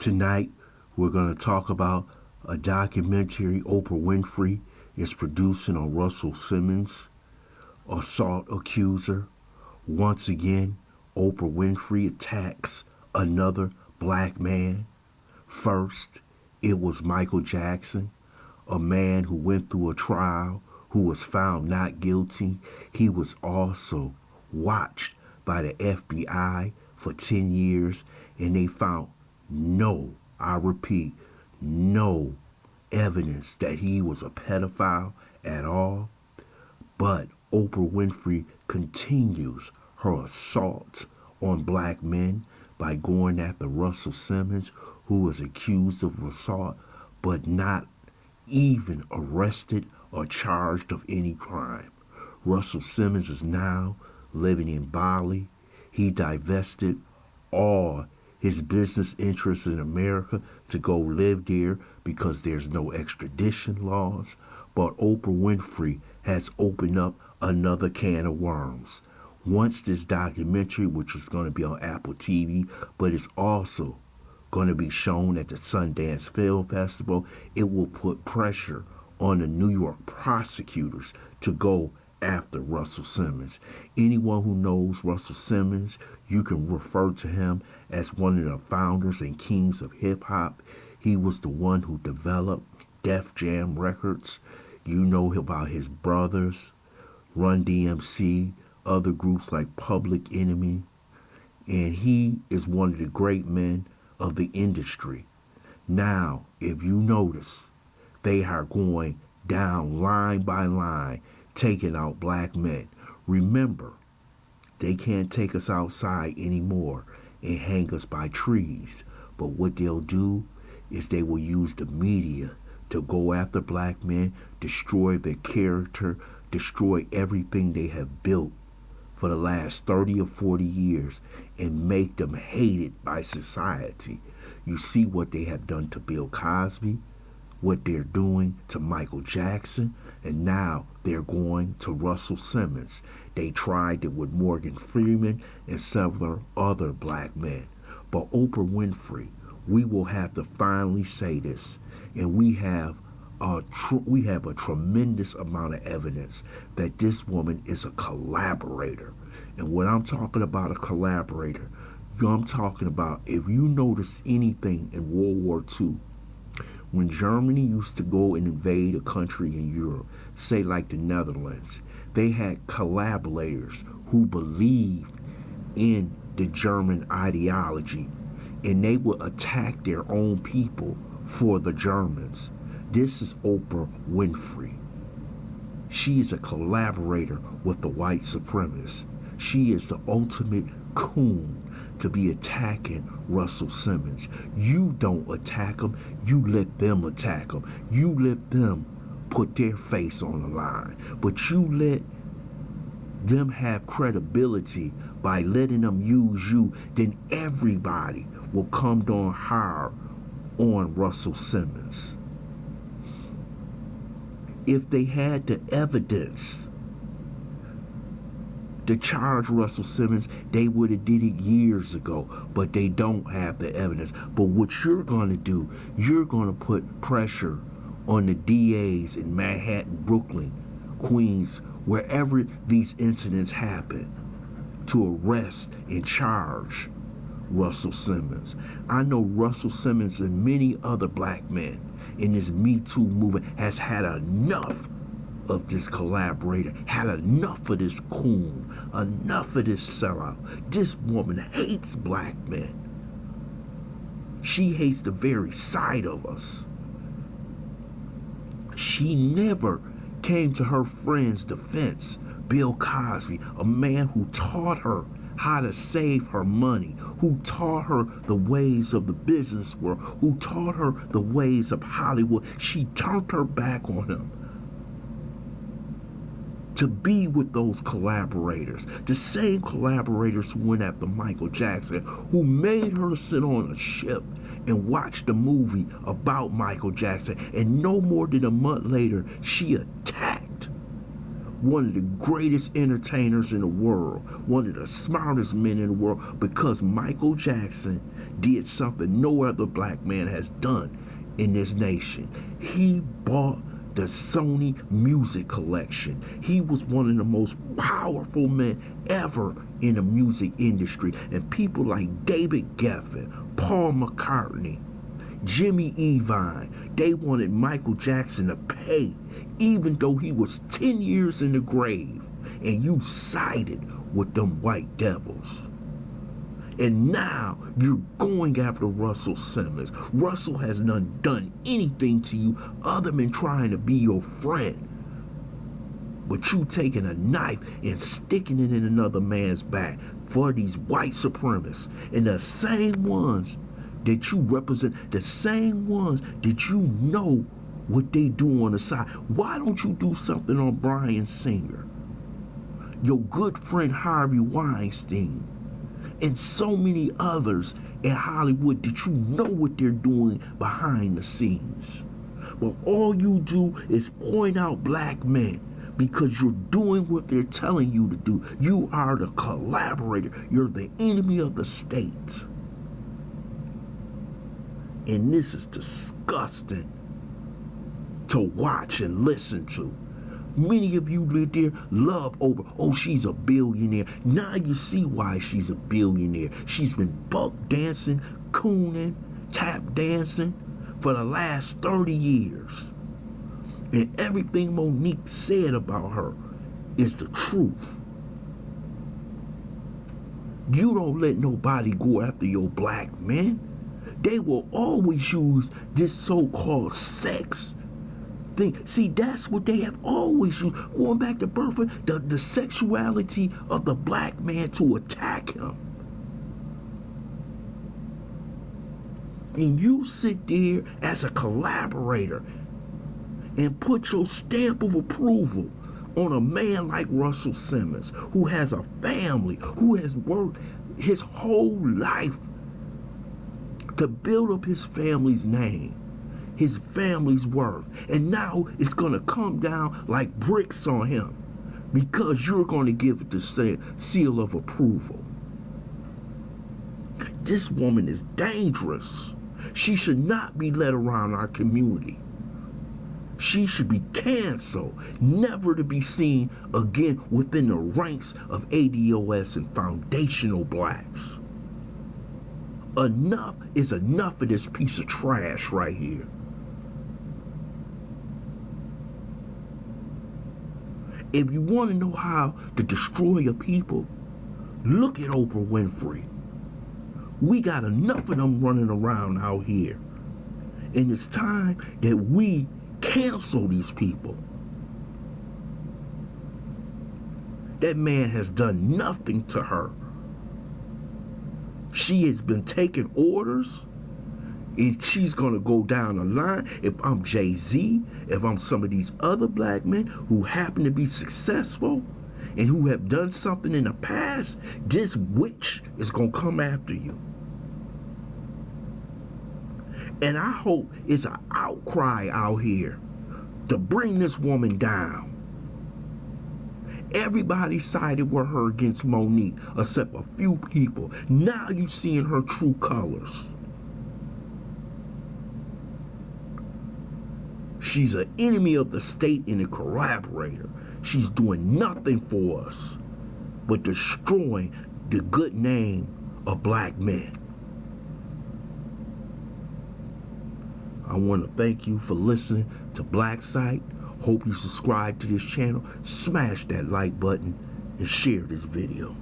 Tonight, we're going to talk about a documentary Oprah Winfrey is producing on Russell Simmons, assault accuser. Once again, Oprah Winfrey attacks another black man. First, it was Michael Jackson, a man who went through a trial, who was found not guilty. He was also watched by the FBI for 10 years, and they found I repeat, no evidence that he was a pedophile at all. But Oprah Winfrey continues her assault on black men by going after Russell Simmons, who was accused of assault but not even arrested or charged of any crime. Russell Simmons is now living in Bali. He divested all his business interests in America to go live there because there's no extradition laws. But Oprah Winfrey has opened up another can of worms. Once this documentary, which is going to be on Apple TV, but it's also going to be shown at the Sundance Film Festival, it will put pressure on the New York prosecutors to go after Russell Simmons. Anyone who knows Russell Simmons, you can refer to him as one of the founders and kings of hip-hop. He was the one who developed Def Jam Records. You know about his brothers, Run DMC, other groups like Public Enemy. And he is one of the great men of the industry. Now, if you notice, they are going down line by line, taking out black men. Remember, they can't take us outside anymore and hang us by trees. But what they'll do is they will use the media to go after black men, destroy their character, destroy everything they have built for the last 30 or 40 years, and make them hated by society. You see what they have done to Bill Cosby, what they're doing to Michael Jackson, and now they're going to Russell Simmons. They tried it with Morgan Freeman and several other black men. But Oprah Winfrey, we will have to finally say this, and we have a tremendous amount of evidence that this woman is a collaborator. And when I'm talking about a collaborator, I'm talking about, if you notice anything in World War II, when Germany used to go and invade a country in Europe, say like the Netherlands, they had collaborators who believed in the German ideology, and they would attack their own people for the Germans. This is Oprah Winfrey. She is a collaborator with the white supremacists. She is the ultimate coon to be attacking Russell Simmons. You don't attack him, you let them attack him. You let them put their face on the line. But you let them have credibility by letting them use you, then everybody will come down hard on Russell Simmons. If they had the evidence to charge Russell Simmons, they would have did it years ago, but they don't have the evidence. But what you're going to do, you're going to put pressure on the DAs in Manhattan, Brooklyn, Queens, wherever these incidents happen, to arrest and charge Russell Simmons. I know Russell Simmons and many other black men in this Me Too movement has had enough of this collaborator, had enough of this coon, enough of this sellout. This woman hates black men. She hates the very sight of us. She never came to her friend's defense. Bill Cosby, a man who taught her how to save her money, who taught her the ways of the business world, who taught her the ways of Hollywood. She turned her back on him to be with those collaborators, the same collaborators who went after Michael Jackson, who made her sit on a ship and watch the movie about Michael Jackson, and no more than a month later, she attacked one of the greatest entertainers in the world, one of the smartest men in the world, because Michael Jackson did something no other black man has done in this nation. He bought the Sony music collection. He was one of the most powerful men ever in the music industry. And people like David Geffen, Paul McCartney, Jimmy Iovine, they wanted Michael Jackson to pay, even though he was 10 years in the grave. And you sided with them white devils. And now you're going after Russell Simmons. Russell has not done anything to you other than trying to be your friend. But you taking a knife and sticking it in another man's back for these white supremacists. And the same ones that you represent, the same ones that you know what they do on the side. Why don't you do something on Bryan Singer? Your good friend Harvey Weinstein, and so many others in Hollywood that you know what they're doing behind the scenes. But all you do is point out black men because you're doing what they're telling you to do. You are the collaborator. You're the enemy of the state. And this is disgusting to watch and listen to. Many of you live there, love Oprah. Oh, she's a billionaire. Now you see why she's a billionaire. She's been buck dancing, cooning, tap dancing for the last 30 years. And everything Monique said about her is the truth. You don't let nobody go after your black men. They will always use this so-called sex thing. See, that's what they have always used. Going back to Burford, the sexuality of the black man to attack him. And you sit there as a collaborator and put your stamp of approval on a man like Russell Simmons, who has a family, who has worked his whole life to build up his family's name, his family's worth. And now it's going to come down like bricks on him because you're going to give it the seal of approval. This woman is dangerous. She should not be let around our community. She should be canceled, never to be seen again within the ranks of ADOS and foundational blacks. Enough is enough of this piece of trash right here. If you want to know how to destroy a people, look at Oprah Winfrey. We got enough of them running around out here. And it's time that we cancel these people. That man has done nothing to her. She has been taking orders, and she's going to go down the line. If I'm Jay-Z, if I'm some of these other black men who happen to be successful and who have done something in the past, this witch is going to come after you. And I hope it's an outcry out here to bring this woman down. Everybody sided with her against Monique, except a few people. Now you're seeing her true colors. She's an enemy of the state and a collaborator. She's doing nothing for us but destroying the good name of black men. I want to thank you for listening to Black Site. Hope you subscribe to this channel, smash that like button, and share this video.